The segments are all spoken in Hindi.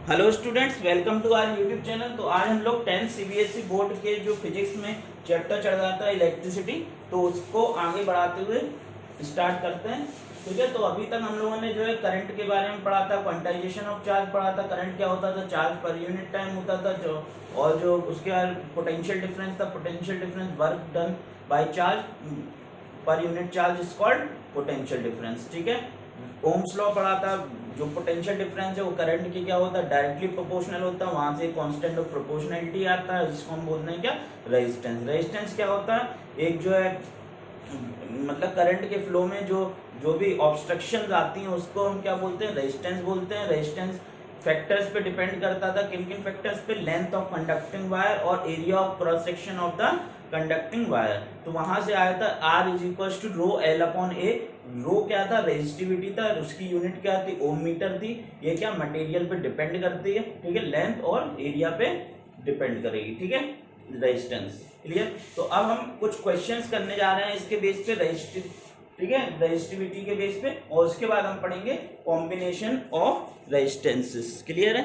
Hello students, welcome to our YouTube channel. तो आज हम लोग 10 सीबीएसई बोर्ड के जो फिजिक्स में चैप्टर चल रहा था इलेक्ट्रिसिटी, तो उसको आगे बढ़ाते हुए स्टार्ट करते हैं। ठीक है, तो अभी तक हम लोगों ने जो है करंट के बारे में पढ़ा था, क्वांटाइजेशन ऑफ चार्ज पढ़ा था, करंट क्या होता था, चार्ज पर यूनिट टाइम होता था जो, और जो उसके बाद पोटेंशियल डिफरेंस था, potential difference work done by charge per unit charge is called potential difference. ठीक है, ओम्स लॉ पढ़ा था, जो पोटेंशियल डिफरेंस है वो करंट की क्या होता है, डायरेक्टली प्रोपोर्शनल होता है, वहां से कांस्टेंट ऑफ प्रोपोर्शनैलिटी आता है, जिसको हम बोलते हैं क्या, रेजिस्टेंस। रेजिस्टेंस क्या होता है, एक जो है मतलब करंट के फ्लो में जो जो भी ऑब्स्ट्रक्शंस आती हैं उसको हम क्या बोलते हैं, रेजिस्टेंस बोलते हैं। रेजिस्टेंस फैक्टर्स पे डिपेंड करता था, किन किन फैक्टर्स पे, लेंथ ऑफ कंडक्टिंग वायर और area of cross section of the conducting wire. तो वहां से आया था R is equal to rho L upon A. Rho क्या था, रेजिस्टिविटी था, उसकी यूनिट क्या थी, ओम मीटर थी। ये क्या मटेरियल पे डिपेंड करती है, ठीक है, लेंथ और एरिया पे डिपेंड करेगी। ठीक है, रेजिस्टेंस क्लियर। तो अब हम कुछ क्वेश्चंस करने जा रहे हैं इसके बेस पे, रेजिस्टिव, ठीक है, रेजिस्टिविटी के बेस पे, और उसके बाद हम पढ़ेंगे कॉम्बिनेशन ऑफ रेजिस्टेंसेस। क्लियर है।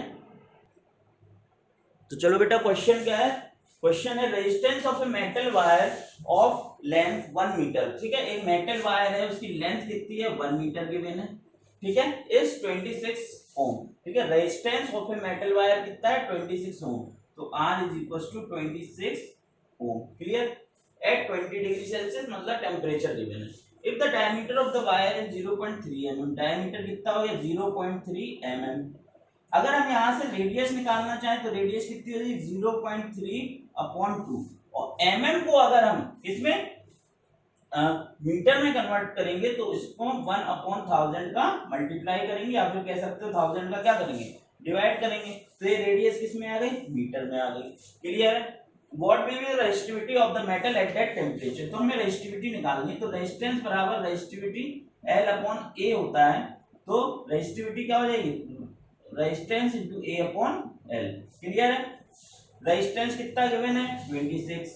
तो चलो बेटा, क्वेश्चन क्या है, क्वेश्चन है resistance of a metal wire of length 1 metre. ठीक है, एक मेटल वायर है, उसकी लेंथ कितनी है, 1 मीटर गिवन है। ठीक है, इज 26 ओम। ठीक है, resistance of a metal wire कितना है, 26 ओम। तो R is equal to 26 ohm. Clear. At 20 degree Celsius मतलब टेम्परेचर गिवन है। If the diameter of the wire is 0.3 mm, diameter कितना हो गया, 0.3 mm। अगर हम यहाँ से रेडियस निकालना चाहें तो रेडियस कितनी होगी, 0.3/2। और mm को अगर हम इसमें मीटर में कन्वर्ट करेंगे तो इसको 1/1000 का मल्टीप्लाई करेंगे, या फिर कह सकते हो 1000 का क्या करेंगे, डिवाइड करेंगे। तो ये रेडियस किस में आ गई, मीटर में आ गई। क्लियर है। What will be the resistivity of the metal at that temperature. तो हमें रेजिस्टिविटी निकालनी है, तो रेजिस्टेंस बराबर रेजिस्टिविटी L/A होता है। तो रेजिस्टिविटी क्या हो जाएगी, रेजिस्टेंस इनटू A/L। क्लियर है। रेजिस्टेंस कितना गिवन है, 26।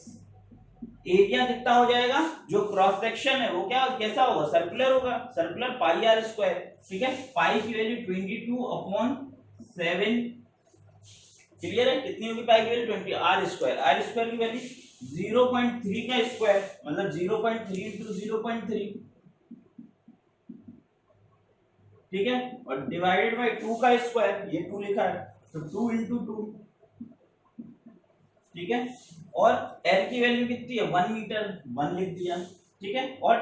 एरिया कितना हो जाएगा, जो क्रॉस सेक्शन है वो क्या कैसा होगा, सर्कुलर होगा, सर्कुलर पाई आर स्क्वायर। ठीक है, पाई की वैल्यू 22/7। क्लियर है, कितनी होगी पाई की वैल्यू, 20। आर स्क्वायर की वैल्यू 0.3 का स्क्वायर मतलब 0.3 इंटू 0.3। ठीक है, और डिवाइडेड बाय 2 का स्क्वायर, ये 2 लिखा है तो 2 इंटू 2। ठीक है, और L की वैल्यू कितनी है, 1 मीटर, 1 लिख दिया। ठीक है, और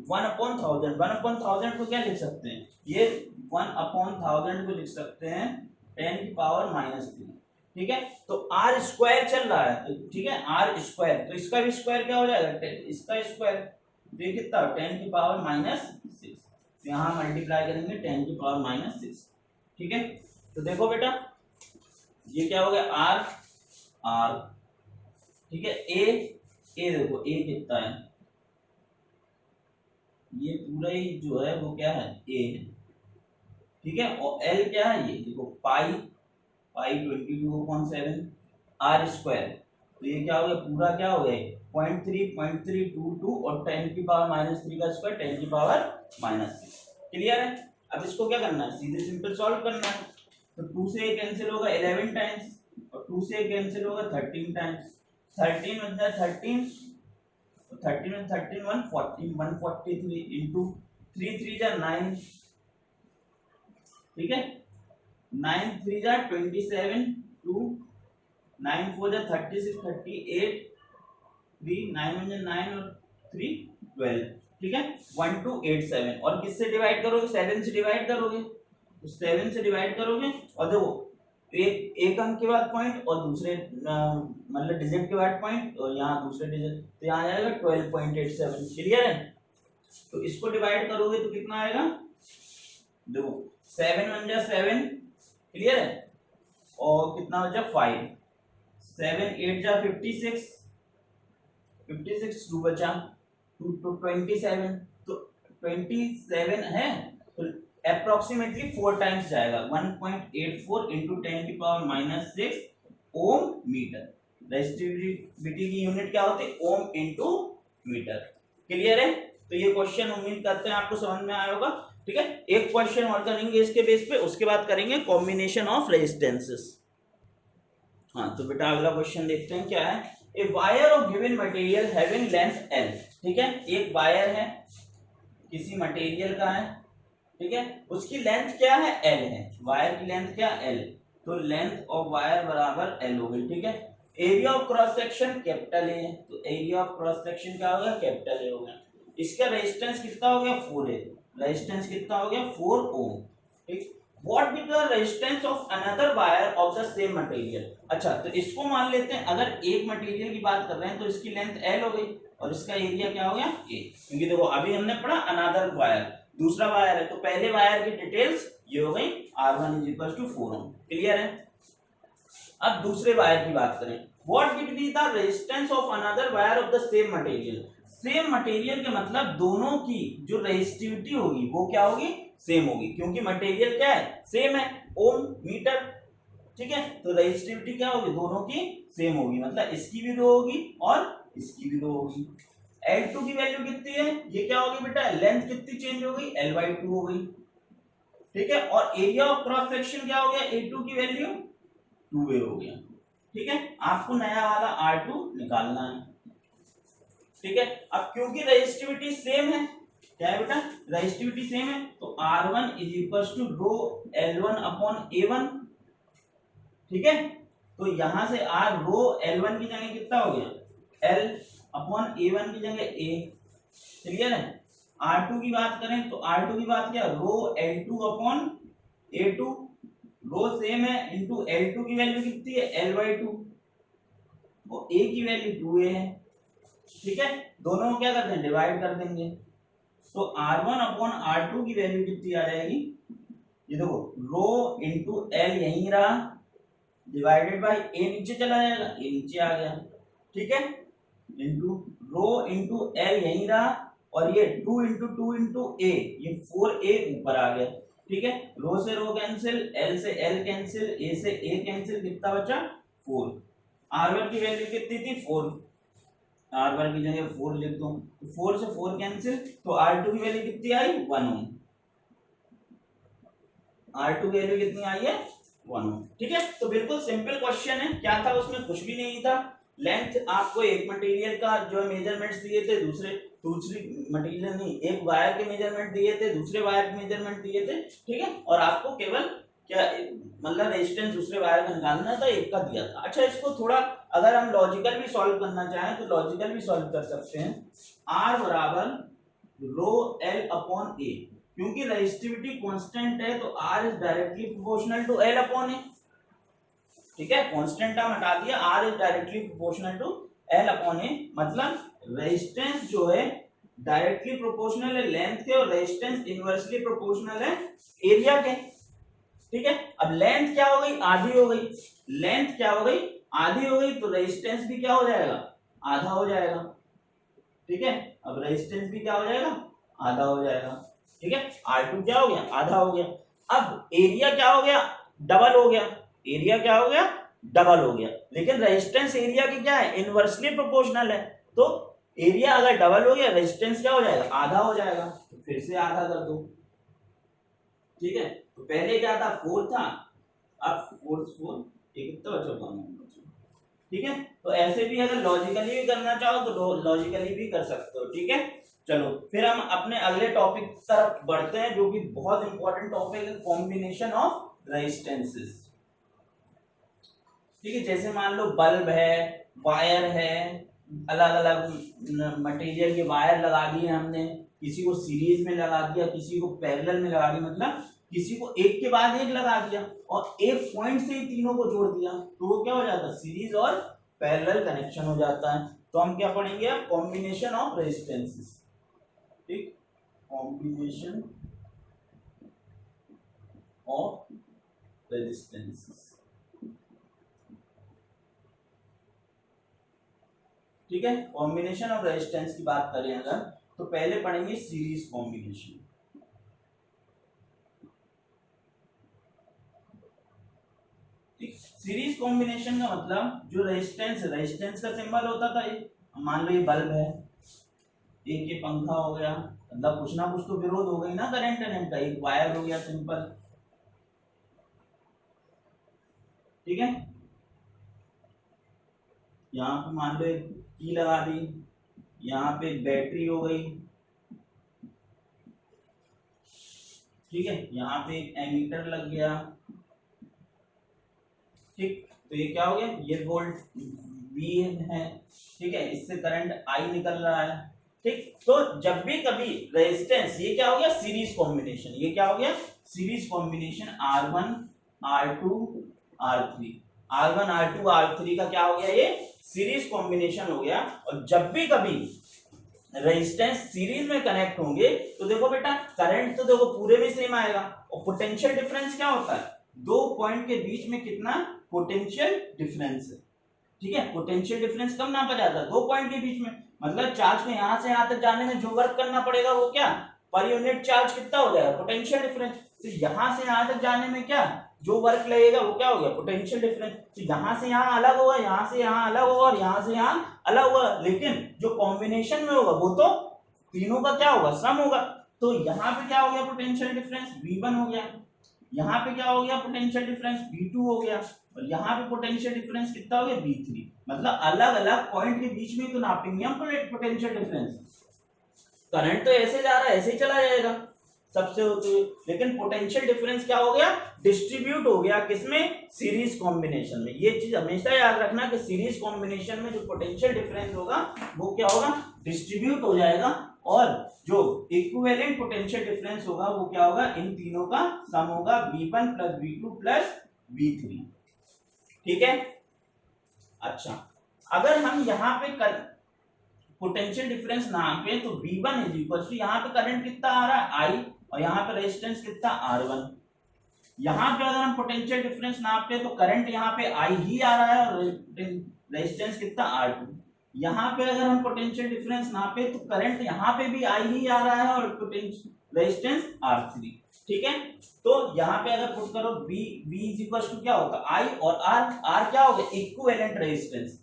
1/1000 को क्या लिख सकते हैं, ये 1/1000 को लिख सकते हैं 10⁻⁻3। ठीक है, तो R स्क्वायर चल रहा है, तो ठीक है R स्क्वायर, तो इसका भी स्क्वायर क्या हो जाएगा, इसका स्क्वायर, तो ये कितना 10⁻⁻6। यहाँ मल्टीप्लाई करेंगे 10⁻⁻6। ठीक है, तो देखो बेटा ये क्या हो गया, R। ठीक है, ए देखो ए कितना है, ये पूरा ही जो है वो क्या है, ए है। ठीक है, और एल क्या है, ये देखो पाई 22/7 आर स्क्वायर। तो ये क्या हो गया, पूरा क्या हो गया, 0.322 और 10⁻⁻3 का स्क्वायर 10⁻⁻6। क्लियर है। अब इसको क्या करना है, सीधे सिंपल सॉल्व करना है। तो 2 से ये कैंसिल होगा 11 टाइम्स, और 2 से ये कैंसिल होगा 13 टाइम्स। 13 मतलब 13, 13 में 13 143 इंटू 3 3 जा 9। ठीक है, 9 3 जा 27, 2 9 4 जा 36, 38, 3 9 1 जा 9 और 3 12। ठीक है, 1287। और किससे डिवाइड करोगे, 7 से डिवाइड करोगे, तो 7 से डिवाइड करोगे, और देखो एक अंक के बाद पॉइंट और दूसरे मतलब डिजिट के बाद पॉइंट, और यहाँ दूसरे डिजिट, तो यहाँ आएगा 12.87। क्लियर है। तो इसको डिवाइड करोगे तो कितना आएगा, देखो 7 1 जा 7। क्लियर है, और कितना बचा 5, 7 8 जा 56, 56 2 बचा 2 तो 27। तो 27 है, तो अप्रोक्सीमेटली 4 टाइम्स जाएगा, 1.84 इंटू 10⁻⁻6 ओम मीटर। रेजिस्टिविटी की यूनिट क्या होती है, ओम इंटू मीटर। क्लियर है। तो ये क्वेश्चन उम्मीद करते हैं आपको समझ में आया होगा। ठीक है, एक क्वेश्चन और करेंगे इसके बेस पे, उसके बाद करेंगे कॉम्बिनेशन ऑफ रेजिस्टेंसेस। हाँ तो बेटा अगला क्वेश्चन देखते हैं क्या है। A wire of given material having length L, ठीक है, एक वायर है किसी मटेरियल का है, ठीक है, उसकी लेंथ क्या है, एल है, वायर की लेंथ क्या, एल, तो लेंथ ऑफ वायर बराबर एल हो गई, ठीक है। Area of cross section capital A है, तो एरिया ऑफ क्रॉस सेक्शन क्या हो गया, कैपिटल ए हो गया। इसका रेजिस्टेंस कितना हो गया, 4 है, रेजिस्टेंस कितना हो गया, 4 ओम, ठीक। What be the resistance of another wire of the same material. अच्छा तो इसको मान लेते हैं, अगर एक मटेरियल की बात कर रहे हैं तो इसकी लेंथ एल हो गई और इसका एरिया क्या हो गया, ए, क्योंकि देखो अभी हमने पढ़ा अनदर वायर, दूसरा वायर है, तो पहले वायर की डिटेल्स ये हो गई, R1 = 4 ओम, क्लियर है। अब दूसरे वायर की बात करें, what will be the resistance of another wire of the same material. Same material के मतलब दोनों की जो रेजिस्टिविटी होगी वो क्या होगी, सेम होगी, क्योंकि मटेरियल क्या है, सेम है, ओम मीटर, ठीक है, तो रेजिस्टिविटी क्या होगी, दोनों की सेम होगी, मतलब इसकी भी 2 होगी और इसकी भी 2 होगी। L2 की वैल्यू कितनी है, ये क्या होगी बेटा, लेंथ कितनी चेंज हो गई, L/2 हो गई, ठीक है, और एरिया ऑफ क्रॉस सेक्शन क्या हो गया, A2 की वैल्यू 2A हो गया, ठीक है। आपको नया वाला R2 निकालना है, ठीक है। अब क्योंकि रेजिस्टिविटी सेम है, क्या है बेटा, रेजिस्टिविटी सेम है, तो R1 = रो L1/A1, ठीक है, तो यहां से R रो L1 की जगह कितना हो गया, L/A1 की जगह A, क्लियर है। R2 की बात करें तो R2 की बात क्या, रो L2/A2, रो सेम है, इंटू L2 की वैल्यू कितनी है, L/2, और A की वैल्यू 2A है, ठीक है, दोनों को क्या करते हैं, डिवाइड कर देंगे, तो R1/R2 की वैल्यू कितनी आ जाएगी, ये देखो रो इंटू L यहीं रहा, डिवाइडेड बाय A नीचे चला जाएगा, A नीचे आ गया, ठीक है, इंटू रो इंटू L यहीं रहा, और ये 2 इंटू 2 इंटू A, ये 4A ऊपर आ गया, ठीक है, रो से रो कैंसिल, L से L कैंसिल, A से A कैंसिल, कितना बचा, 4। R1 की वैल्यू कितनी थी, 4, R1 की जगह 4 लिख दो, 4 से 4 कैंसिल, तो R2 की वैल्यू कितनी आई, 1 ओम, R2 की वैल्यू कितनी आई है, 1 ओम, ठीक है। तो बिल्कुल सिंपल क्वेश्चन है, क्या था उसमें, कुछ भी नहीं था, लेंथ आपको एक मटेरियल का जो मेजरमेंट्स दिए थे, दूसरी मटेरियल नहीं, एक वायर के मेजरमेंट दिए थे, दूसरे वायर के मेजरमेंट दिए थे, ठीक है, और आपको केवल क्या मतलब रेजिस्टेंस दूसरे वायर का निकालना था, एक का दिया था। अच्छा इसको थोड़ा अगर हम लॉजिकल भी सॉल्व करना चाहें तो लॉजिकल भी सॉल्व कर सकते हैं, R बराबर रो L/A, क्योंकि रेजिस्टिविटी कांस्टेंट है तो R is directly proportional to L/A, ठीक है, कांस्टेंट टर्म हटा दिया, R is directly proportional to L/A, मतलब रेजिस्टेंस जो है डायरेक्टली प्रोपोर्शनल है लेंथ के, और रेजिस्टेंस इनवर्सली प्रोपोर्शनल है एरिया के, ठीक है। अब लेंथ क्या हो गई, आधी हो गई, लेंथ क्या हो गई, आधी हो गई, तो रेजिस्टेंस भी क्या हो जाएगा, आधा हो जाएगा, ठीक है। अब रेजिस्टेंस भी क्या हो जाएगा, आधा हो जाएगा, ठीक है, R2 क्या हो गया, आधा हो गया। अब एरिया क्या हो गया, डबल हो गया, एरिया क्या हो गया, डबल हो गया, लेकिन रेजिस्टेंस एरिया की क्या है, इनवर्सली प्रोपोर्शनल है, तो एरिया अगर डबल हो गया रेजिस्टेंस क्या हो जाएगा, आधा हो जाएगा, तो फिर से आधा कर दो, ठीक है। तो पहले क्या था, 4 था, अब 4 ये कितना बचा, ठीक है। तो ऐसे भी अगर लॉजिकली भी करना चाहो तो लॉजिकली भी कर सकते हो, ठीक है। चलो फिर हम अपने अगले टॉपिक तरफ बढ़ते हैं, जो कि बहुत इंपॉर्टेंट टॉपिक है, कॉम्बिनेशन ऑफ रेजिस्टेंसेस, ठीक है। जैसे मान लो बल्ब है, वायर है, अलग अलग मटेरियल के वायर लगा दिए हमने, किसी को सीरीज में लगा दिया, किसी को पैरेलल में लगा दिया, मतलब किसी को एक के बाद एक लगा दिया और एक पॉइंट से ही तीनों को जोड़ दिया, तो वो क्या हो जाता है, सीरीज और पैरेलल कनेक्शन हो जाता है। तो हम क्या पढ़ेंगे अब, कॉम्बिनेशन ऑफ रेजिस्टेंसेस, ठीक, कॉम्बिनेशन ऑफ रेजिस्टेंसेस, ठीक है। कॉम्बिनेशन ऑफ रेजिस्टेंस की बात करें अगर, तो पहले पढ़ेंगे सीरीज कॉम्बिनेशन, सीरीज कॉम्बिनेशन का मतलब जो रेजिस्टेंस का सिंबल होता था, मान लो ये बल्ब है, एक ये पंखा हो गया, मतलब कुछ ना कुछ तो विरोध हो गई ना करंट एंड का, एक वायर हो गया सिंपल, ठीक है। यहाँ पे मान लो एक की लगा दी, यहाँ पे बैटरी हो गई, ठीक है, यहाँ पे एक एमीटर लग गया, ठीक। तो ये क्या हो गया, ये वोल्ट वी है, ठीक है, इससे करंट आई निकल रहा है, ठीक। तो जब भी कभी रेजिस्टेंस, ये क्या हो गया सीरीज कॉम्बिनेशन, ये क्या हो गया series combination R1 R2 R3, R1 R2 R3 का क्या हो गया, ये सीरीज कॉम्बिनेशन हो गया। और जब भी कभी रेजिस्टेंस सीरीज में कनेक्ट होंगे तो देखो बेटा करंट तो देखो पूरे में सेम आएगा, और पोटेंशियल डिफरेंस क्या होता है, दो पॉइंट के बीच में कितना पोटेंशियल डिफरेंस है, ठीक है। पोटेंशियल डिफरेंस कब नापा जाता है, दो पॉइंट के बीच में, मतलब चार्ज को यहां से यहां तक जाने में जो वर्क करना पड़ेगा वो क्या, पर यूनिट चार्ज कितना हो जाएगा, पोटेंशियल डिफरेंस। तो यहां से यहां तक जाने में क्या जो वर्क लगेगा वो क्या हो गया, पोटेंशियल डिफरेंस। तो यहां से यहां अलग होगा, यहां से यहां अलग होगा, और यहां से यहां अलग होगा, लेकिन जो कॉम्बिनेशन में होगा वो तो तीनों का क्या होगा, सम होगा। तो यहाँ पे क्या हो गया पोटेंशियल डिफरेंस V1 हो गया, यहाँ पे क्या हो गया पोटेंशियल डिफरेंस V2 हो गया, और यहाँ पे पोटेंशियल डिफरेंस कितना हो गया V3। मतलब अलग अलग पॉइंट के बीच में तो नापेंगे हम पोटेंशियल डिफरेंस। करंट तो ऐसे जा रहा है, ऐसे ही चला जाएगा सबसे होते हुए, लेकिन पोटेंशियल डिफरेंस क्या हो गया, डिस्ट्रीब्यूट हो गया किसमें, सीरीज कॉम्बिनेशन में। ये चीज हमेशा याद रखना कि सीरीज कॉम्बिनेशन में जो पोटेंशियल डिफरेंस होगा वो क्या होगा, डिस्ट्रीब्यूट हो जाएगा, और जो इक्विवेलेंट पोटेंशियल डिफरेंस होगा वो क्या होगा, इन तीनों का सम होगा, V1 plus V2 plus V3, ठीक है। अच्छा, अगर हम यहाँ पे पोटेंशियल डिफरेंस नापे तो V1 इज इक्वल टू, यहाँ पे करंट कितना आ रहा है I, और यहाँ पे रेजिस्टेंस कितना R1। यहाँ पे अगर हम पोटेंशियल डिफरेंस नापते तो करंट यहाँ पे I ही आ रहा है, और रेजिस्टेंस कितना R2। यहाँ पे अगर हम पोटेंशियल डिफरेंस नापे तो करंट यहाँ पे भी I ही आ रहा है, और रेजिस्टेंस R3, ठीक है। तो यहाँ पे अगर पुट करो V इज इक्वल टू क्या होगा I, और R क्या हो गया इक्विवेलेंट रेजिस्टेंस,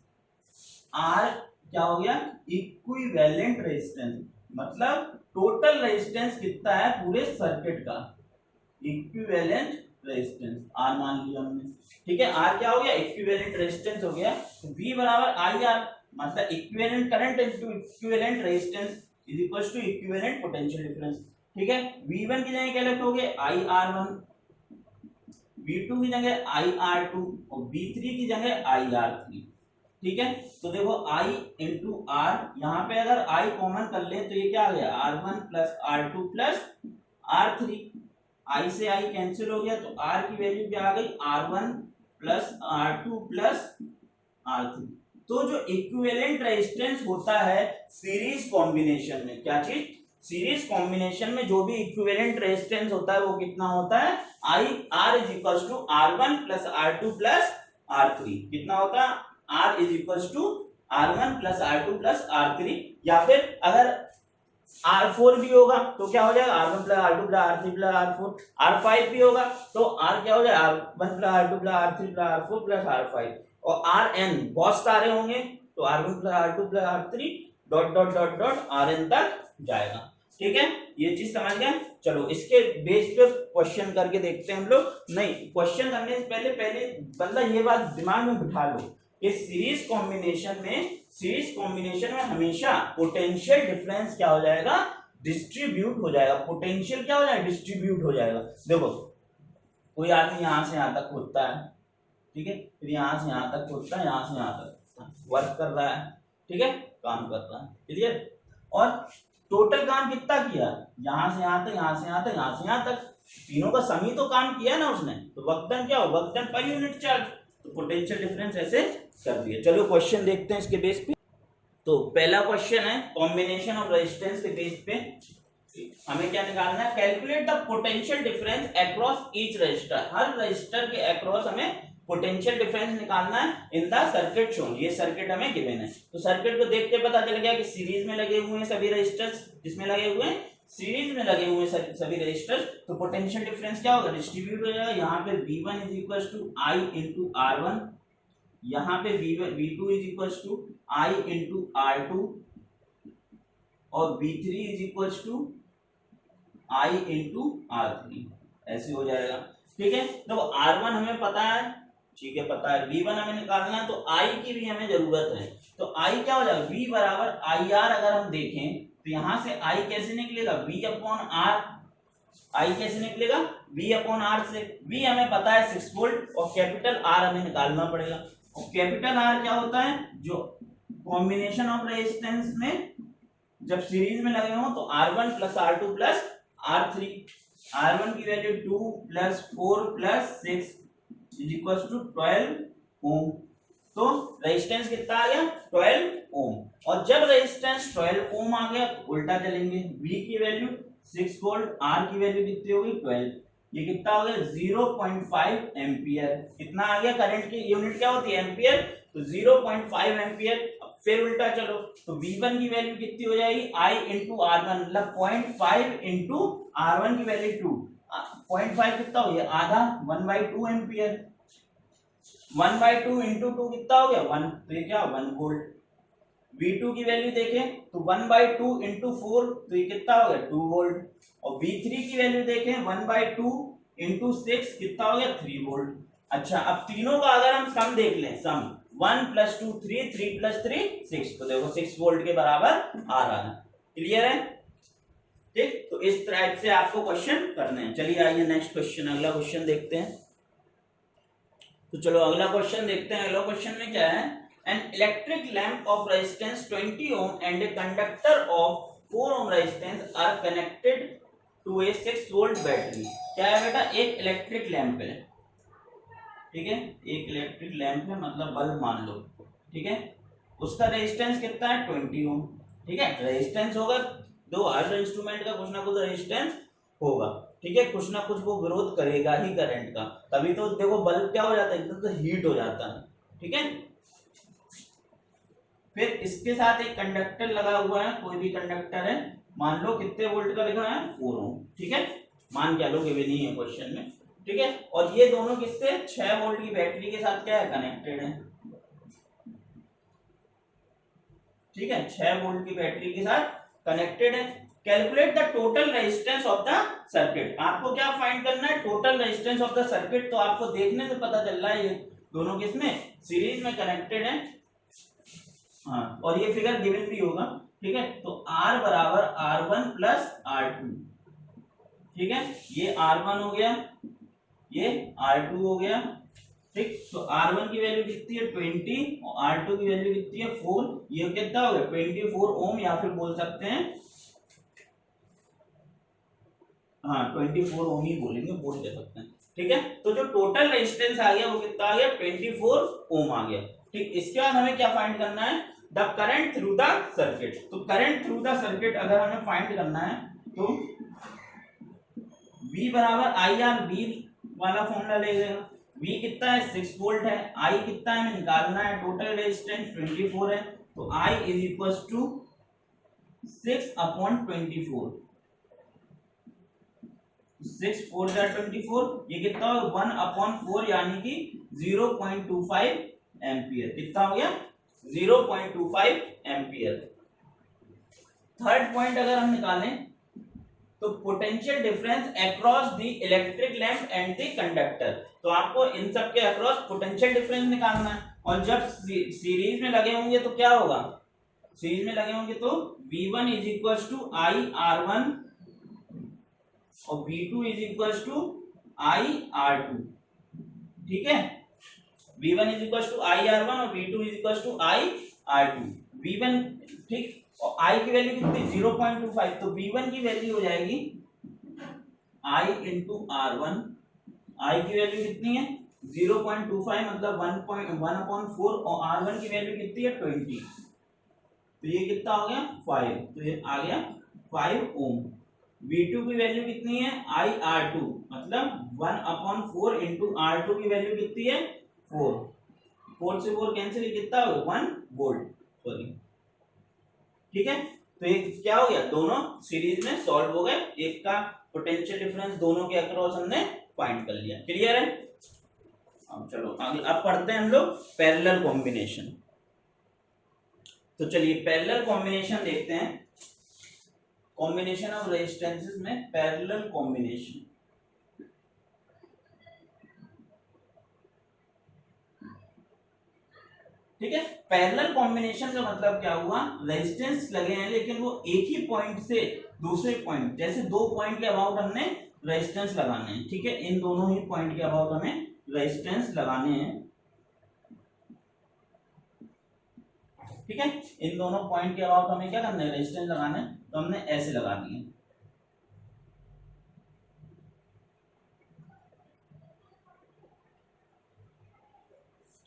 R क्या हो गया इक्विवेलेंट रेजिस्टेंस, मतलब टोटल रेजिस्टेंस कितना है पूरे सर्किट का, इक्विवेलेंट रेजिस्टेंस R मान लिया हमने, ठीक है। R क्या हो गया इक्विवेलेंट रेजिस्टेंस हो गया, तो V बराबर IR, मतलब equivalent current into equivalent resistance is equal to equivalent potential difference, ठीक है। V1 की जगह क्या लिखोगे IR1, V2 की जगह IR2, और V3 की जगह IR3, ठीक है। तो देखो I इंटू R, यहाँ पे अगर I कॉमन कर ले तो ये क्या आ गया R1 plus R2 plus R3, I से I कैंसिल हो गया, तो R की वैल्यू क्या आ गई R1 plus R2 plus R3। तो जो इक्विवेलेंट रेजिस्टेंस होता है सीरीज कॉम्बिनेशन में, क्या चीज, सीरीज कॉम्बिनेशन में जो भी इक्विवेलेंट रेजिस्टेंस होता है वो कितना होता है R is equal to R1 plus R2 plus R3, कितना होता है R is equal to R1 plus R2 plus R3, या फिर अगर R4 भी होगा तो क्या हो जाएगा R1 plus R2 plus R3 plus R4, R5 भी होगा तो R क्या हो जाएगा R1 plus R2 plus R3 plus R4 plus R5, और Rn बहुत सारे होंगे तो R1 plus R2 plus R3 dot dot dot dot Rn तक जाएगा, ठीक है। ये चीज समझ गए। चलो इसके बेस पे क्वेश्चन करके देखते हैं हम लोग। नहीं, क्वेश्चन करने से पहले बंदा ये बात दिमाग में बिठा लो कि सीरीज कॉम्बिनेशन में हमेशा पोटेंशियल डिफरेंस क्या हो जाएगा, डिस्ट्रीब्यूट हो जाएगा, पोटेंशियल क्या हो जाएगा डिस्ट्रीब्यूट हो जाएगा। देखो कोई आदमी यहां से यहां तक खोदता है, ठीक है, फिर यहां से यहां तक खोदता है, यहां से यहां तक वर्क कर रहा है, ठीक है, काम कर रहा है, क्लियर। और टोटल काम कितना किया, यहां से यहां तक, यहां से यहां तक, यहां से यहां तक, तीनों का सम ही तो काम किया ना उसने, तो वर्क डन क्या हो, work done per unit charge, तो पोटेंशियल डिफरेंस ऐसे कर दिया। चलो क्वेश्चन देखते हैं इसके बेस पे। तो पहला क्वेश्चन है कॉम्बिनेशन ऑफ रेजिस्टेंस के बेस पे हमें क्या निकालना है, calculate the potential difference across each resistor, her register के अक्रॉस हमें पोटेंशियल डिफरेंस निकालना है इन द सर्किट शोन। ये सर्किट हमें गिवन है, तो सर्किट को देख के पता चल गया कि सीरीज में लगे हुए हैं सभी रजिस्टर्स, जिसमें लगे हुए हैं सीरीज में लगे हुए हैं सभी रजिस्टर्स, तो पोटेंशियल डिफरेंस क्या होगा, डिस्ट्रीब्यूट हो जाएगा। यहाँ पे V1 is equal to I into R1, यहाँ पे V2 is equal to I into R2, और V3 is equal to I into R3 ऐसे हो जाएगा। ठीक है, तो R1 हमें पता है, ठीक है पता है, V1 हमें निकालना है, तो I की भी हमें जरूरत है। तो I क्या हो जाएगा, V बराबर IR अगर हम देखें तो यहां से I कैसे निकलेगा, V अपॉन R। I कैसे निकलेगा, V अपॉन R से। V हमें पता है 6 वोल्ट और कैपिटल R हमें निकालना पड़ेगा। और कैपिटल R क्या होता है, जो कॉम्बिनेशन ऑफ रेजिस्टेंस में जब सीरीज में लगे हो तो R1 plus R2 plus R3। R1 की value 2 plus 4 plus 6 is equal to 12 ohm. तो रेजिस्टेंस कितना आ गया, 12 ओम। और जब रेजिस्टेंस 12 ओम आ गया तो उल्टा चलेंगे, V की वैल्यू 6 वोल्ट, R की वैल्यू कितनी होगी 12, ये कितना हो गया 0.5 एम्पियर। कितना आ गया, करंट की यूनिट क्या होती है, एम्पियर, तो 0.5 एम्पियर। फिर उल्टा चलो तो V1 की वैल्यू कितनी हो जाएगी, I इंटू R1, मतलब 0.5 इंटू R1 की वैल्यू 2, 0.5 कितना हो गया, आधा, 1/2 एम्पियर। 1/2 इंटू 2 कितना हो गया 1, तो ये क्या 1 वोल्ट। V2 की वैल्यू देखें तो 1/2 इंटू 4, तो ये कितना हो गया 2 वोल्ट। और V3 की वैल्यू देखें 1/2 इंटू 6 कितना हो गया 3 वोल्ट। अच्छा, अब तीनों का अगर हम सम देख लें, सम 1 + 2 3, 3 + 3 6, तो देखो 6 वोल्ट के बराबर आ रहा है। क्लियर है, ठीक। तो इस टाइप से आपको क्वेश्चन करने हैं। चलिए आइए नेक्स्ट क्वेश्चन, अगला क्वेश्चन देखते हैं। तो चलो अगला क्वेश्चन देखते हैं। अगला क्वेश्चन में क्या है, an electric lamp of resistance 20 ohm and a conductor of 4 ohm resistance are connected to a 6 volt battery. क्या है बेटा, एक इलेक्ट्रिक लैंप है, ठीक है, एक इलेक्ट्रिक लैंप है, मतलब बल्ब मान लो, ठीक है, उसका रेजिस्टेंस कितना है 20 ओम। ठीक है, रेजिस्टेंस होगा, दो हर इंस्ट्रूमेंट का कुछ ना कुछ रेजिस्टेंस होगा, ठीक है, कुछ ना कुछ वो विरोध करेगा ही करंट का, तभी तो देखो बल्ब क्या हो जाता है, एकदम से हीट हो जाता है। ठीक है, फिर इसके साथ एक कंडक्टर लगा हुआ है, कोई भी कंडक्टर है, मान लो कितने वोल्ट का लिखा है 4 ओम। ठीक है, मान क्या लो, भी नहीं है क्वेश्चन में। ठीक है, और ये दोनों किससे 6 वोल्ट की बैटरी के साथ क्या है, कनेक्टेड है। ठीक है, 6 वोल्ट की बैटरी के साथ कनेक्टेड है। Calculate the total resistance of the circuit. आपको क्या फाइंड करना है, total resistance of the circuit. तो आपको देखने से पता चल रहा है ये दोनों किसमें सीरीज में कनेक्टेड है। हाँ, और ये फिगर गिवन भी होगा। ठीक है, तो R बराबर R1 प्लस R2। ठीक है, ये R1 हो गया, ये R2 हो गया। ठीक, तो R1 की वैल्यू कितनी है 20 और R2 की वैल्यू कितनी है 4। ये कितना हो गया 24 ओम, या फिर बोल सकते हैं, हाँ 24 ओम ही बोलेंगे, बोल दे सकते हैं। ठीक है, तो जो टोटल रेजिस्टेंस आ गया वो कितना आ गया 24 ओम आ गया। ठीक, इसके बाद हमें क्या फाइंड करना है, the current through the circuit. तो करंट थ्रू द सर्किट अगर हमें फाइंड करना है तो V बराबर IR, V वाला फॉर्मूला ले लेगा। V कितना है 6 वोल्ट है, I कितना है हमें निकालना है, टोटल रेजिस्टेंस 24 है, तो I इज इक्वल टू 6/24। 6 4 24, ये कितना हो 1/4 यानी कि 0.25 एम्पियर। कितना हो गया 0.25 एम्पियर। थर्ड पॉइंट अगर हम निकालें तो potential difference across the electric lamp and the conductor. तो आपको इन सब के अक्रॉस पोटेंशियल डिफरेंस निकालना है। और जब सीरीज में लगे होंगे तो क्या होगा, सीरीज में लगे होंगे तो V1 is equal to IR1 और V2 is equal to IR2। ठीक है, V1 is equal to IR1 और V2 is equal to IR2। V1 ठीक, और I की वैल्यू कितनी 0.25, तो V1 की वैल्यू हो जाएगी I इंटू R1। I की वैल्यू कितनी है 0.25, मतलब 1/4, और R1 की वैल्यू कितनी है 20, तो ये कितना हो गया 5, तो ये आ गया 5 ओम। V2 की वैल्यू कितनी है IR2, मतलब 1/4 इंटू R2 की वैल्यू कितनी है 4, 4 से 4 कैंसिल, कितना हो गया 1 वोल्ट, सॉरी। ठीक है, तो ये क्या हो गया, दोनों सीरीज में सॉल्व हो गए, एक का पोटेंशियल डिफरेंस दोनों के अक्रॉस हमने फाइंड कर लिया। क्लियर है, अब चलो आगे अब पढ़ते हैं हम लोग पैरेलल कॉम्बिनेशन। तो चलिए पैरेलल कॉम्बिनेशन देखते हैं। कॉम्बिनेशन ऑफ रेजिस्टेंसेस में पैरेलल कॉम्बिनेशन। ठीक है, पैरेलल कॉम्बिनेशन का मतलब क्या हुआ, रेजिस्टेंस लगे हैं लेकिन वो एक ही पॉइंट से दूसरे पॉइंट, जैसे 2 पॉइंट के अबाउट हमने रेजिस्टेंस लगाने हैं। ठीक है, इन दोनों ही पॉइंट के अबाउट हमें रेजिस्टेंस लगाने हैं। ठीक है, इन दोनों पॉइंट के अबाउट हमें क्या करना है, रेजिस्टेंस लगाना है। तो हमने ऐसे लगा दिए।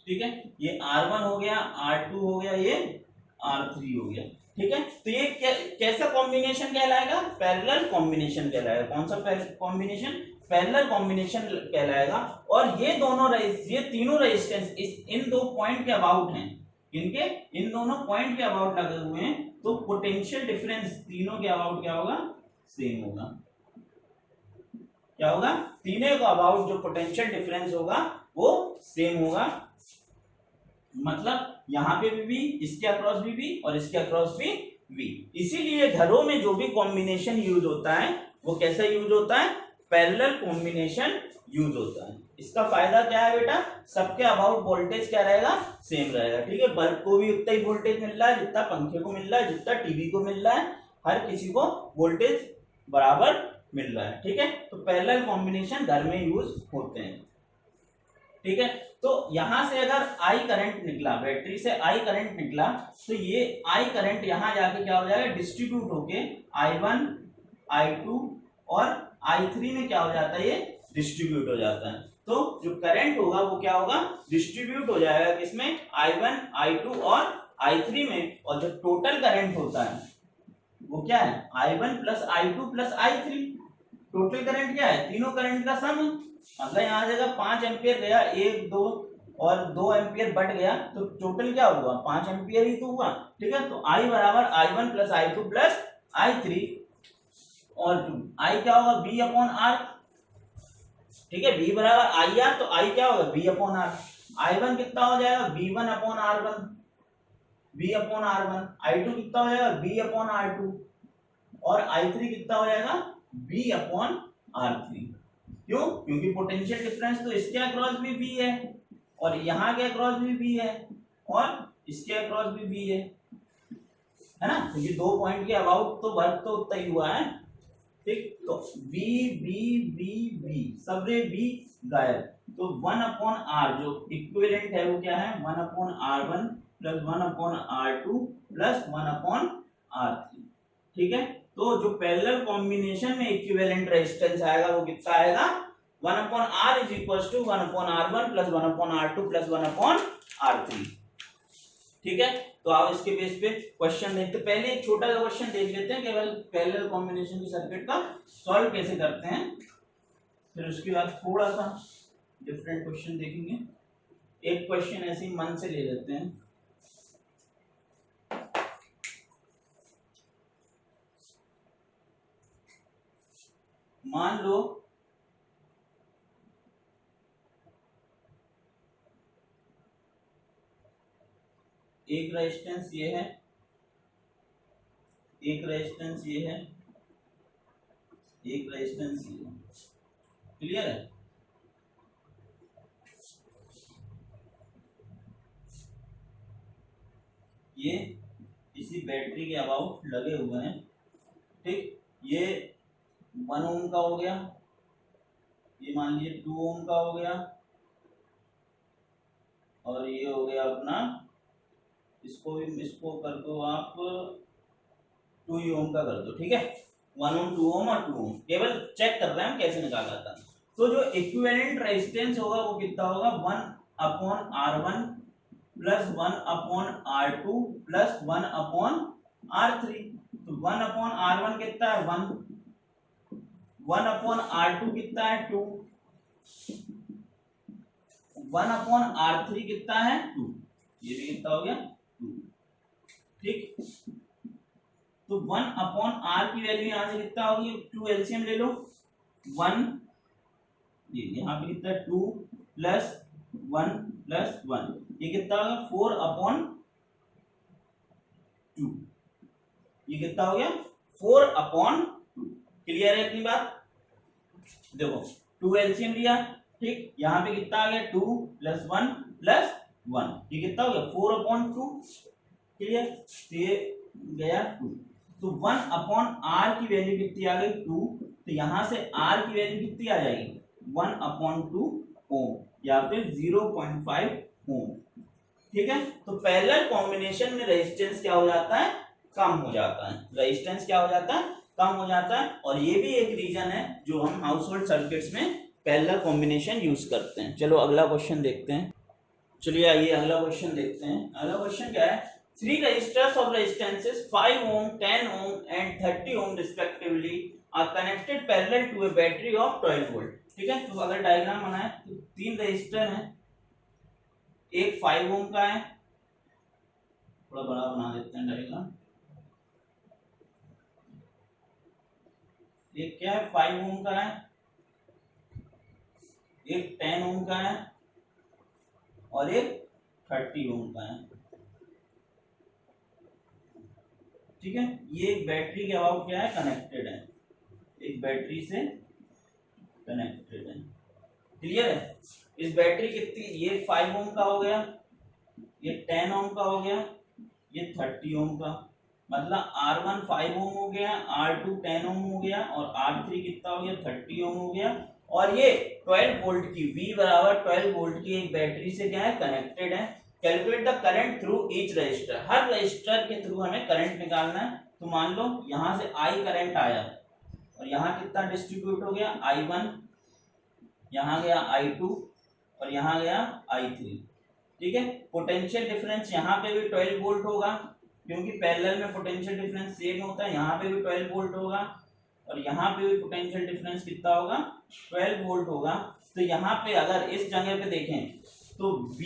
ठीक है, ये R1 हो गया, R2 हो गया, ये R3 हो गया। ठीक है, तो ये कैसा कॉम्बिनेशन कहलाएगा, पैरेलल कॉम्बिनेशन कहलाएगा। कौन सा कॉम्बिनेशन, पैरेलल कॉम्बिनेशन कहलाएगा। और ये तीनों रेजिस्टेंस इन 2 पॉइंट के अबाउट हैं। इनके इन दोनों पॉइंट के अबाउट लगे हुए हैं, तो पोटेंशियल डिफरेंस तीनों के अबाउट क्या होगा, सेम होगा। क्या होगा, तीनों के अबाउट जो पोटेंशियल डिफरेंस होगा वो सेम होगा। मतलब यहाँ पे भी इसके अक्रॉस भी और इसके अक्रॉस भी। इसीलिए घरों में जो भी कॉम्बिनेशन यूज होता है वो कैसा यूज होता है, पैरेलल कॉम्बिनेशन यूज होता है। इसका फायदा क्या है बेटा, सबके अबाउट वोल्टेज क्या रहेगा, सेम रहेगा। ठीक है, बल्ब को भी उतना ही वोल्टेज मिल रहा है जितना पंखे को मिल रहा है, जितना टीवी को मिल रहा है, हर किसी को वोल्टेज बराबर मिल रहा है। ठीक है, तो पैरेलल कॉम्बिनेशन घर में यूज होते हैं। ठीक है, तो यहां से अगर आई करंट निकला, बैटरी से आई करंट निकला, तो ये आई करंट यहां जाके क्या हो जाएगा, डिस्ट्रीब्यूट होके I1 I2 और I3 में क्या हो जाता है, ये डिस्ट्रीब्यूट हो जाता है। तो जो करंट होगा वो क्या होगा, डिस्ट्रीब्यूट हो जाएगा किसमें, I1 I2 और I3 में। और जो टोटल करंट होता है वो क्या है, I1 plus I2 plus I3। Total current क्या है, तीनों करंट का सम। मतलब यहाँ जगह 5 एम्पियर गया, 1 2 और 2 एम्पियर बढ़ गया, तो टोटल क्या हुआ, 5 एम्पियर ही तो हुआ। ठीक है, तो I बराबर I1 plus I2 plus I3 और I क्या होगा, V अपॉन R। ठीक है, V बराबर IR, तो I क्या होगा, V अपॉन R। I1 कितना हो जाएगा, V1 upon R1, V upon R1। I2 कितना हो जाएगा, V अपॉन R2 और I3 कितना हो जाएगा, V अपॉन R3। क्यों, क्योंकि पोटेंशियल डिफरेंस तो इसके अक्रॉस भी V है और यहाँ के अक्रॉस भी V है और इसके अक्रॉस भी V है ना, क्योंकि 2 पॉइंट के अबाउट तो वर्क तो उतना ही हुआ है। ठीक, तो V V V V सबरे V गायब, तो 1 अपॉन R जो इक्विवेलेंट है वो क्या है, 1 upon R1 plus 1 upon R2 plus 1 upon R3। ठीक है, तो जो पैरेलल कॉम्बिनेशन में इक्विवेलेंट रेजिस्टेंस आएगा वो कितना आएगा, 1 upon R is equal to 1 upon R1 plus 1 upon R2 plus 1 upon R3। ठीक है, तो आप इसके बेस पे क्वेश्चन देखते, पहले एक छोटा सा क्वेश्चन देख लेते हैं केवल पैरेलल कॉम्बिनेशन की सर्किट का सॉल्व कैसे करते हैं, फिर उसके बाद थोड़ा सा डिफरेंट क्वेश्चन देखेंगे। एक क्वेश्चन ऐसे ही मन से ले लेते हैं। मान लो एक रेजिस्टेंस ये है, एक रेजिस्टेंस ये है, एक रेजिस्टेंस ये है। क्लियर है, ये इसी बैटरी के अबाउट लगे हुए हैं। ठीक, ये 1 ओम का हो गया, ये मान लीजिए 2 ओम का हो गया और ये हो गया अपना, इसको कर दो आप 2 ओम का कर दो। ठीक है, 1 ओम 2 ओम और 2 ओम, केवल चेक कर रहे हैं हम कैसे निकाला था। तो जो इक्विवेलेंट रेजिस्टेंस होगा वो कितना होगा, 1 upon R1 plus 1 upon R2 plus 1 upon R3। तो 1 अपॉन R1 कितना है, 1, 1 अपॉन R2 कितना है, 2, 1 अपॉन R3 कितना है, 2, ये भी कितना हो गया, 2। ठीक, तो 1 अपॉन R की वैल्यू यहां से कितना होगी, 2 एलसीएम ले लो, 1 ये यहाँ पे कितना, 2 प्लस 1 प्लस 1, ये कितना होगा, 4 अपॉन 2, ये कितना हो गया, 4/2। क्लियर है इतनी बात? देखो 2 एलसीएम लिया, ठीक, यहाँ पे कितना आ गया 2 + 1 + 1, ये कितना हो गया 4/2। क्लियर? तो ये गया 2, तो 1/r की वैल्यू कितनी आ गई 2, तो यहाँ से r की वैल्यू कितनी आ जाएगी 1/2 ओम या फिर 0.5 ओम। ठीक है, तो पैरेलल कॉम्बिनेशन में रेजिस्टेंस क्या हो जाता है, कम हो जाता है, रेजिस्टेंस क्या हो जाता है, कम हो जाता है। और ये भी एक रीजन है जो हम हाउस होल्ड सर्किट्स में पैरेलल कॉम्बिनेशन यूज करते हैं। चलो अगला क्वेश्चन देखते हैं। चलिए आइए अगला क्वेश्चन देखते हैं। अगला क्वेश्चन क्या है, 3 resistors of resistances 5 ohm, 10 ohm and 30 ohm respectively are connected parallel to a battery of 12 volt। ठीक है, तो अगर डायग्राम बनाए तो 3 रजिस्टर हैं, एक 5 ओम का है, थोड़ा बड़ा बना देते हैं डायग्राम, एक क्या है 5 ओम का है, एक 10 ओम का है और एक 30 ओम का है। ठीक है, ये एक बैटरी के अबाउट क्या है, कनेक्टेड है, एक बैटरी से कनेक्टेड है। क्लियर है? इस बैटरी कितनी, ये 5 ओम का हो गया, ये 10 ओम का हो गया, ये 30 ओम का, मतलब R1 5 ओम हो गया, R2 10 ओम हो गया और R3 कितना हो गया 30 ओम हो गया। और ये 12 वोल्ट की V बराबर 12 वोल्ट की एक बैटरी से क्या है, कनेक्टेड है। Calculate the current through each resistor, her register के थ्रू हमें करंट निकालना है। तो मान लो यहाँ से I करंट आया और यहाँ कितना डिस्ट्रीब्यूट हो गया I1, यहाँ गया I2 और यहाँ गया I3। ठीक है, पोटेंशियल डिफरेंस यहाँ पे भी 12 वोल्ट होगा क्योंकि पैरेलल में पोटेंशियल डिफरेंस सेम होता है, यहाँ पे भी 12 वोल्ट होगा और यहाँ पे भी पोटेंशियल डिफरेंस कितना होगा 12 वोल्ट होगा। तो यहाँ पे अगर इस जगह पे देखें तो V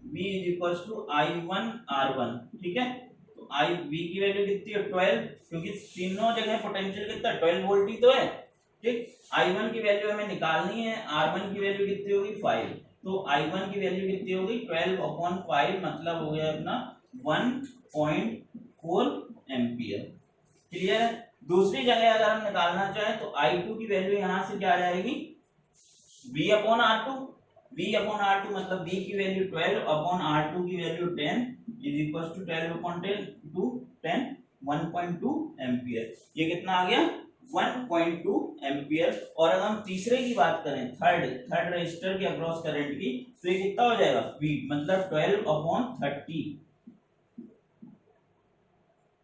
= I1 R1। ठीक है, तो V की वैल्यू कितनी है 12, क्योंकि तीनों जगह पोटेंशियल कितना 12 वोल्ट ही तो है। ठीक, I1 की वैल्यू हमें निकालनी है, R1 की वैल्यू कितनी होगी 5, तो I1 की वैल्यू कितनी होगी 12/5, मतलब हो गया अपना 1.4 एम्पियर। क्लियर है? दूसरी जगह अगर हम निकालना चाहें तो I2 की वैल्यू यहाँ से क्या आ जाएगी V/R2, V/R2 मतलब V की वैल्यू 12/R2 की वैल्यू 10 = 12/10 1.2 एम्पियर। ये कितना आ गया 1.2 एम्पियर। और अगर हम तीसरे की बात करें, थर्ड रजिस्टर के अक्रॉस करंट की, तो ये कितना हो जाएगा V मतलब 12/30,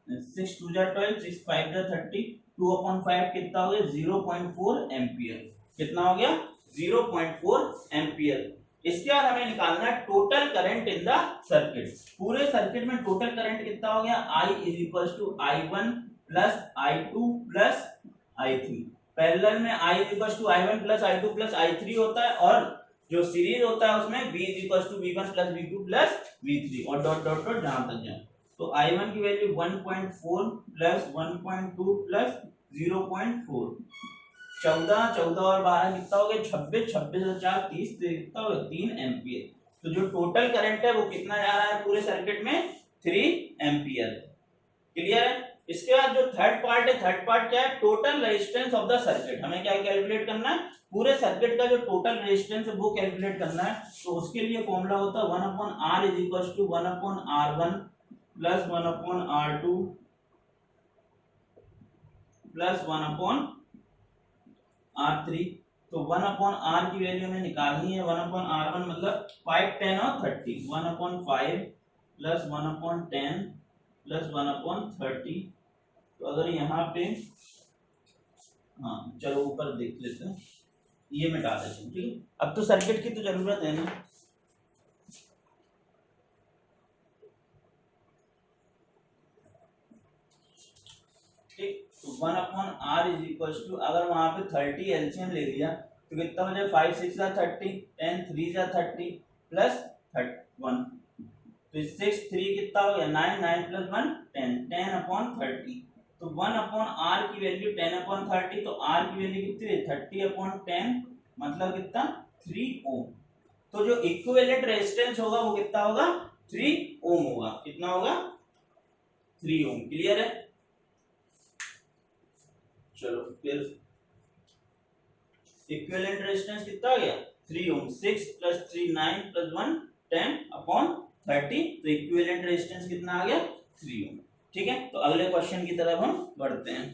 6 2 12, 6 5 30, 2/5 कितना हो गया 0.4 एम्पियर। कितना हो गया 0.4 एम्पियर। इसके बाद हमें निकालना है total current in the circuit. पूरे सर्किट में टोटल करंट कितना हो गया I = I1 + I2 + I3। Parallel में I = I1 + I2 + I3 होता है और जो सीरीज होता है उसमें V = V1 + V2 + V3 और डॉट डॉट डॉट जहां तक जाए। तो I1 की वैल्यू 1.4 + 1.2 + 0.4, 14 और 12 कितना हो गया 26, 26 और 4 30, तो कितना हो गया 3 एम्पियर। तो जो टोटल करंट है वो कितना जा रहा है पूरे सर्किट में 3 एम्पियर। क्लियर है? इसके बाद जो थर्ड पार्ट है, थर्ड पार्ट क्या है, total resistance of the circuit. हमें क्या कैलकुलेट करना है, पूरे सर्किट का जो टोटल रेजिस्टेंस है वो कैलकुलेट करना है। तो उसके लिए फॉर्मूला होता है 1/R = 1/R1 + 1/R2 + 1/R3। तो 1/R की वैल्यू हमें निकालनी है, 1/R1 मतलब 5 10 और 30, 1/5 + 1/10 + 1/30। तो अगर यहाँ पे हाँ चलो ऊपर देख लेते हैं, ये मिटा देते हैं। ठीक है, अब तो सर्किट की तो जरूरत है ना। ठीक, तो 1/R = अगर वहां पे 30 एलसीएम ले लिया तो कितना हो जाए 5 6 30, 10 3 30 प्लस 1, तो 6 3 कितना हो गया 9, 9 + 1 10, 10/30। तो 1/R की वैल्यू 10/30, तो R की वैल्यू कितनी है 30/10, मतलब कितना 3 ओम। तो जो इक्विवेलेंट रेजिस्टेंस होगा वो कितना होगा 3 ओम होगा। कितना होगा 3 ओम। क्लियर है? फिर इक्विवेलेंट रेजिस्टेंस कितना आ गया 3 ओम, 6 + 3 9 + 1 10/30, तो इक्विवेलेंट रेजिस्टेंस कितना आ गया 3 ओम। ठीक है, तो अगले क्वेश्चन की तरफ हम बढ़ते हैं।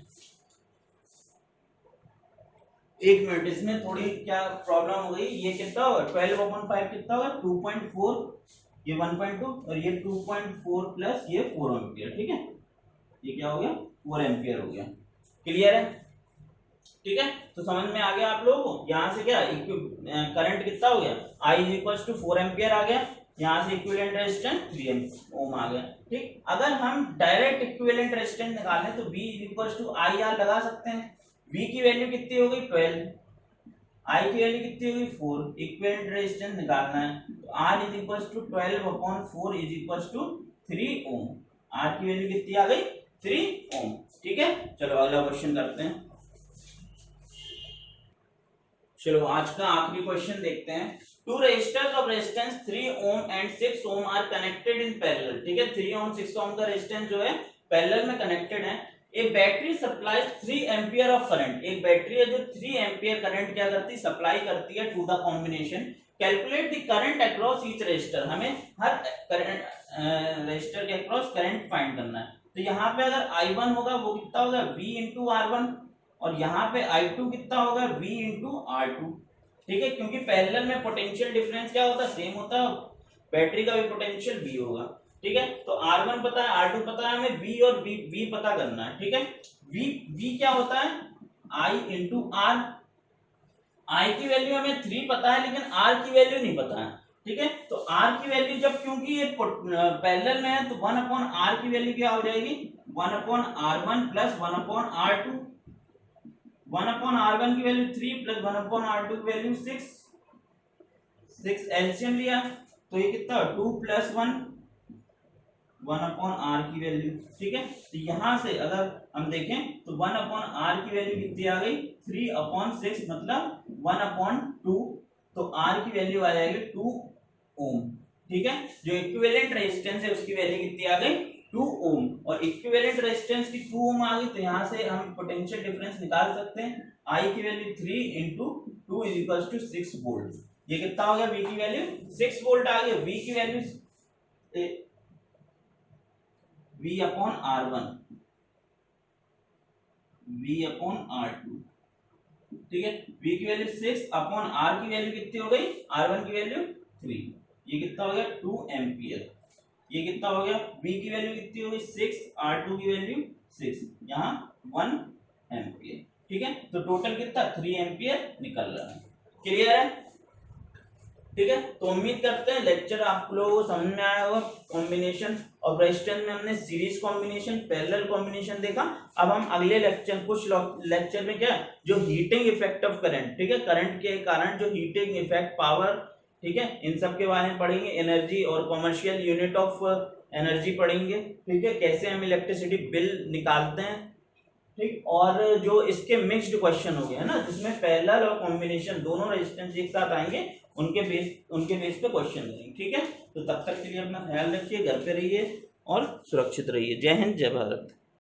एक मिनट, इसमें थोड़ी क्या प्रॉब्लम हो गई, ये कितना होगा 12/5 कितना होगा 2.4, ये 1.2 और ये 2.4 प्लस ये 4 एम्पियर। ठीक है, ये क्या हो गया 4 एम्पियर हो गया। क्लियर है? ठीक है, तो समझ में आ गया आप लोगों को। यहाँ से क्या करंट कितना हो गया I = 4 एम्पियर आ गया, यहाँ से इक्विवेलेंट रेजिस्टेंस 3 ओम आ गया। ठीक, अगर हम डायरेक्ट इक्विवेलेंट रेजिस्टेंस निकालें तो V = IR लगा सकते हैं। V की वैल्यू कितनी हो गई 12, I की वैल्यू कितनी हो गई 4, इक्विवेलेंट रेजिस्टेंस निकालना है तो R = 12/4 = 3 ओम। R की वैल्यू कितनी आ गई 3 ओम। ठीक है, चलो अगला क्वेश्चन करते हैं। चलो आज का आखिरी क्वेश्चन देखते हैं। Two resistors of resistance 3 ohm and 6 ohm are connected in parallel. ठीक है, 3 ओम 6 ओम का रेजिस्टेंस जो है पैरेलल में कनेक्टेड है। एक battery supplies 3 ampere of current, एक बैटरी है जो 3 एम्पियर करंट क्या करती है सप्लाई करती है to the combination. Calculate the current across each resistor, हमें हर करंट रेजिस्टर के अक्रॉस करंट फाइंड करना है। तो यहाँ पे अगर I1 होगा वो कितना होगा V × R1 और यहाँ पे I2 कितना होगा V × R2। ठीक है, क्योंकि पैरेलल में पोटेंशियल डिफरेंस क्या होता है सेम होता है, बैटरी का भी पोटेंशियल V होगा। ठीक है, तो R1 पता है R2 पता है, हमें V और V पता करना है। ठीक है, V क्या होता है I × R, I की वैल्यू हमें 3 पता है लेकिन R की वैल्यू नहीं पता है। ठीक है, तो R की वैल्यू जब क्योंकि ये पैरेलल में है तो 1/R की वैल्यू क्या हो जाएगी 1/R1 + 1/R2। 1/R1 की वैल्यू 3 + 1/R2 की वैल्यू 6 एलसीएम लिया तो ये कितना 2 + 1/R की वैल्यू। ठीक है, तो यहां से अगर हम देखें तो 1/R की वैल्यू कितनी आ गई 3/6 मतलब 1/2, तो R की वैल्यू आ जाएगी 2 ओम। ठीक है, जो इक्विवेलेंट रेजिस्टेंस है उसकी वैल्यू कितनी आ गई 2 ओम, और इक्विवेलेंट रेजिस्टेंस की 2 ओम आ गई तो यहां से हम पोटेंशियल डिफरेंस निकाल सकते हैं। I की वैल्यू 3 × 2 = 6 वोल्ट। ये कितना हो गया V की वैल्यू 6 वोल्ट आ गई। V की वैल्यू V/R1 V/R2। ठीक है, V की वैल्यू 6/R की वैल्यू कितनी हो गई R1 की वैल्यू 3, ये कितना हो गया 2 एम्पियर। ये कितना हो गया V की वैल्यू कितनी हो गई 6, R2 की वैल्यू 6, यहाँ 1 एम्पियर। ठीक है, तो टोटल कितना 3 एम्पियर निकल रहा है। क्लियर है? ठीक है, तो उम्मीद करते हैं लेक्चर आप लोगों को समझ में आया होगा। कॉम्बिनेशन ऑफ रेजिस्टेंस में हमने सीरीज कॉम्बिनेशन, पैरेलल कॉम्बिनेशन देखा। अब हम अगले लेक्चर कुछ लेक्चर में क्या जो हीटिंग इफेक्ट ऑफ करंट, ठीक है, करंट के कारण जो हीटिंग इफेक्ट पावर, ठीक है, इन सब के बारे में पढ़ेंगे। एनर्जी और कॉमर्शियल यूनिट ऑफ एनर्जी पढ़ेंगे। ठीक है, कैसे हम इलेक्ट्रिसिटी बिल निकालते हैं। ठीक, और जो इसके मिक्स्ड क्वेश्चन हो गया ना जिसमें पैरेलल और कॉम्बिनेशन दोनों रेजिस्टेंस एक साथ आएंगे, उनके बेस पे क्वेश्चन देंगे। ठीक है, तो तब तक के लिए अपना ख्याल रखिए, घर पे रहिए और सुरक्षित रहिए। जय हिंद, जय भारत।